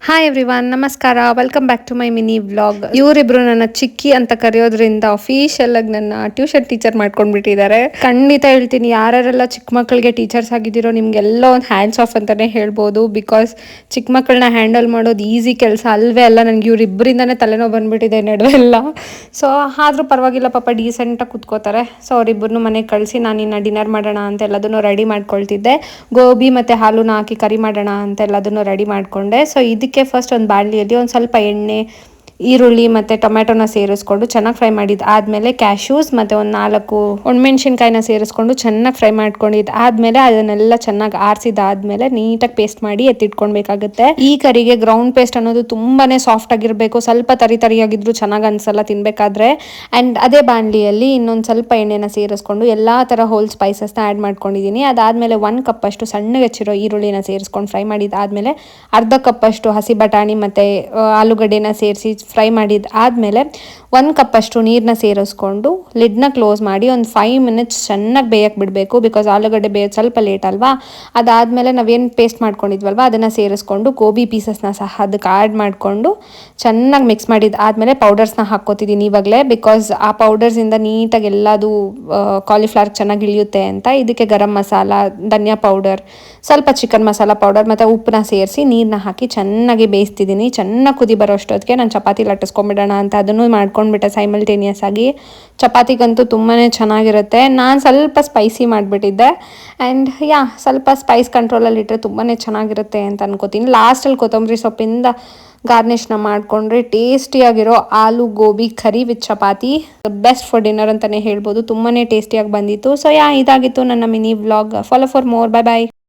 Hi everyone, ನಮಸ್ಕಾರ. Welcome back to my mini vlog. ಇವರಿಬ್ರು ನನ್ನ ಚಿಕ್ಕಿ ಅಂತ ಕರೆಯೋದ್ರಿಂದ ಅಫಿಷಿಯಲ್ ಆಗಿ ನನ್ನ ಟ್ಯೂಷನ್ ಟೀಚರ್ ಮಾಡ್ಕೊಂಡ್ಬಿಟ್ಟಿದ್ದಾರೆ. ಖಂಡಿತ ಹೇಳ್ತೀನಿ, ಯಾರೆಲ್ಲ ಚಿಕ್ಕ ಮಕ್ಕಳಿಗೆ ಟೀಚರ್ಸ್ ಆಗಿದ್ದೀರೋ ನಿಮ್ಗೆಲ್ಲ ಒಂದು ಹ್ಯಾಂಡ್ಸ್ ಆಫ್ ಅಂತಾನೆ ಹೇಳ್ಬೋದು. ಬಿಕಾಸ್ ಚಿಕ್ಕ ಮಕ್ಕಳನ್ನ ಹ್ಯಾಂಡಲ್ ಮಾಡೋದು ಈಸಿ ಕೆಲಸ ಅಲ್ವೇ ಅಲ್ಲ. ನನಗೆ ಇವರಿಬ್ಬರಿಂದನೇ ತಲೆನೋವು ಬಂದ್ಬಿಟ್ಟಿದೆ ನಡುವೆಲ್ಲ. ಸೊ ಆದರೂ ಪರವಾಗಿಲ್ಲ, ಪಾಪ ಡೀಸೆಂಟಾಗಿ ಕುತ್ಕೋತಾರೆ. ಸೊ ಅವರಿಬ್ಬರನ್ನು ಮನೆಗೆ ಕಳಿಸಿ ನಾನು ಇನ್ನು ಡಿನ್ನರ್ ಮಾಡೋಣ ಅಂತ ಎಲ್ಲದನ್ನು ರೆಡಿ ಮಾಡ್ಕೊಳ್ತಿದ್ದೆ. ಗೋಬಿ ಮತ್ತು ಹಾಲುನ ಹಾಕಿ ಕರಿ ಮಾಡೋಣ ಅಂತ ಎಲ್ಲದನ್ನು ರೆಡಿ ಮಾಡಿಕೊಂಡೆ. ಸೊ ಇದಕ್ಕೆ ಫಸ್ಟ್ ಒಂದು ಬಾಣಲಿಯಲ್ಲಿ ಒಂದು ಸ್ವಲ್ಪ ಎಣ್ಣೆ, ಈರುಳ್ಳಿ ಮತ್ತು ಟೊಮೆಟೊನ ಸೇರಿಸ್ಕೊಂಡು ಚೆನ್ನಾಗಿ ಫ್ರೈ ಮಾಡಿದ್ದು ಆದಮೇಲೆ ಕ್ಯಾಶ್ಯೂಸ್ ಮತ್ತು ಒಂದು 4 ಒಣಮೆಣ್ಸಿನ್ಕಾಯಿನ ಸೇರಿಸ್ಕೊಂಡು ಚೆನ್ನಾಗಿ ಫ್ರೈ ಮಾಡ್ಕೊಂಡಿದ್ದು ಆದಮೇಲೆ ಅದನ್ನೆಲ್ಲ ಚೆನ್ನಾಗಿ ಆರಿಸಿದಾದ್ಮೇಲೆ ನೀಟಾಗಿ ಪೇಸ್ಟ್ ಮಾಡಿ ಎತ್ತಿಟ್ಕೊಳ್ಬೇಕಾಗುತ್ತೆ. ಈ ಕರಿಗೆ ಗ್ರೌಂಡ್ ಪೇಸ್ಟ್ ಅನ್ನೋದು ತುಂಬಾ ಸಾಫ್ಟ್ ಆಗಿರಬೇಕು. ಸ್ವಲ್ಪ ತರಿಯಾಗಿದ್ರು ಚೆನ್ನಾಗಿ ಅನ್ಸಲ್ಲ ತಿನ್ಬೇಕಾದ್ರೆ. ಆ್ಯಂಡ್ ಅದೇ ಬಾಣಲಿಯಲ್ಲಿ ಇನ್ನೊಂದು ಸ್ವಲ್ಪ ಎಣ್ಣೆನ ಸೇರಿಸ್ಕೊಂಡು ಎಲ್ಲ ಥರ ಹೋಲ್ ಸ್ಪೈಸಸ್ನ ಆ್ಯಡ್ ಮಾಡ್ಕೊಂಡಿದ್ದೀನಿ. ಅದಾದಮೇಲೆ 1 ಕಪ್ ಅಷ್ಟು ಸಣ್ಣಗೆ ಹೆಚ್ಚಿರೋ ಈರುಳ್ಳಿನ ಸೇರಿಸ್ಕೊಂಡು ಫ್ರೈ ಮಾಡಿದ್ದಾದಮೇಲೆ ಅರ್ಧ ಕಪ್ ಅಷ್ಟು ಹಸಿ ಬಟಾಣಿ ಮತ್ತು ಆಲೂಗಡ್ಡೆನ ಸೇರಿಸಿ ಫ್ರೈ ಮಾಡಿದ್ದು ಆದಮೇಲೆ 1 ಕಪ್ ಅಷ್ಟು ನೀರನ್ನ ಸೇರಿಸ್ಕೊಂಡು ಲಿಡ್ನ ಕ್ಲೋಸ್ ಮಾಡಿ ಒಂದು 5 ಮಿನಿಟ್ಸ್ ಚೆನ್ನಾಗಿ ಬೇಯಕ್ಕೆ ಬಿಡಬೇಕು. ಬಿಕಾಸ್ ಆಲೂಗಡ್ಡೆ ಬೇಯೋದು ಸ್ವಲ್ಪ ಲೇಟ್ ಅಲ್ವಾ. ಅದಾದಮೇಲೆ ನಾವೇನು ಪೇಸ್ಟ್ ಮಾಡ್ಕೊಂಡಿದ್ವಲ್ವ ಅದನ್ನು ಸೇರಿಸ್ಕೊಂಡು ಗೋಬಿ ಪೀಸಸ್ನ ಸಹ ಅದಕ್ಕೆ ಆ್ಯಡ್ ಮಾಡಿಕೊಂಡು ಚೆನ್ನಾಗಿ ಮಿಕ್ಸ್ ಮಾಡಿದ್ದು ಆದಮೇಲೆ ಪೌಡರ್ಸ್ನ ಹಾಕ್ಕೋತಿದ್ದೀನಿ ಇವಾಗಲೇ. ಬಿಕಾಸ್ ಆ ಪೌಡರ್ಸಿಂದ ನೀಟಾಗಿ ಎಲ್ಲದು ಕಾಲಿಫ್ಲವರ್ ಚೆನ್ನಾಗಿ ಇಳಿಯುತ್ತೆ ಅಂತ. ಇದಕ್ಕೆ ಗರಂ ಮಸಾಲ, ಧನಿಯಾ ಪೌಡರ್, ಸ್ವಲ್ಪ ಚಿಕನ್ ಮಸಾಲ ಪೌಡರ್ ಮತ್ತು ಉಪ್ಪನ್ನ ಸೇರಿಸಿ ನೀರನ್ನ ಹಾಕಿ ಚೆನ್ನಾಗಿ ಬೇಯಿಸ್ತಿದ್ದೀನಿ. ಚೆನ್ನಾಗಿ ಕುದಿ ಬರೋ ಅಷ್ಟೊತ್ತಿಗೆ ನಾನು ಚಪಾತಿ ಲಟ್ಟಿಸ್ಕೊಂಡ್ಬಿಡೋಣ ಅಂತ ಅದನ್ನು ಮಾಡ್ಕೊಂಡ್ಬಿಟ್ಟೆ ಸೈಮಲ್ಟೇನಿಯಸ್ ಆಗಿ. ಚಪಾತಿಗಂತೂ ತುಂಬಾ ಚೆನ್ನಾಗಿರುತ್ತೆ. ನಾನು ಸ್ವಲ್ಪ ಸ್ಪೈಸಿ ಮಾಡಿಬಿಟ್ಟಿದ್ದೆ. ಆ್ಯಂಡ್ ಸ್ವಲ್ಪ ಸ್ಪೈಸ್ ಕಂಟ್ರೋಲಲ್ಲಿ ಇಟ್ಟರೆ ತುಂಬಾ ಚೆನ್ನಾಗಿರುತ್ತೆ ಅಂತ ಅನ್ಕೋತೀನಿ. ಲಾಸ್ಟಲ್ಲಿ ಕೊತ್ತಂಬರಿ ಸೊಪ್ಪಿಂದ ಗಾರ್ನಿಷ್ನ ಮಾಡಿಕೊಂಡ್ರೆ ಟೇಸ್ಟಿಯಾಗಿರೋ aloo gobi curry with chapati best for dinner ಅಂತಲೇ ಹೇಳ್ಬೋದು. ತುಂಬಾ ಟೇಸ್ಟಿಯಾಗಿ ಬಂದಿತ್ತು. ಸೊ ಇದಾಗಿತ್ತು ನನ್ನ mini vlog. Follow for more. Bye bye.